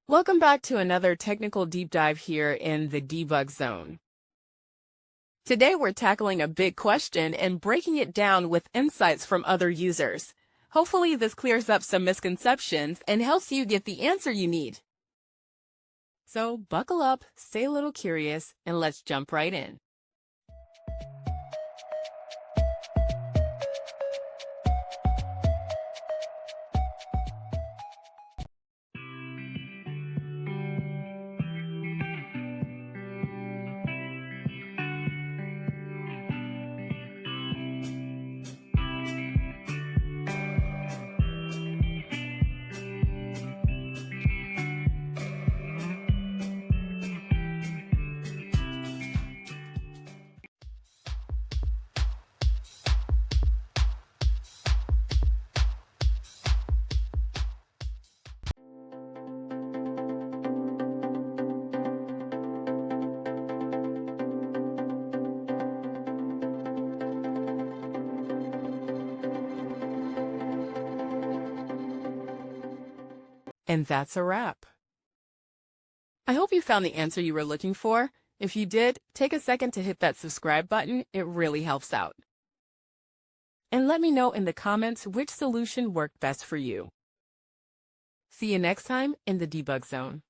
Welcome back to another technical deep dive here in the Debug Zone. Today we're tackling a big question and breaking it down with insights from other users. Hopefully this clears up some misconceptions and helps you get the answer you need. So buckle up, stay a little curious, and let's jump right in. And that's a wrap. I hope you found the answer you were looking for. If you did, take a second to hit that subscribe button. It really helps out. And let me know in the comments which solution worked best for you. See you next time in the Debug Zone.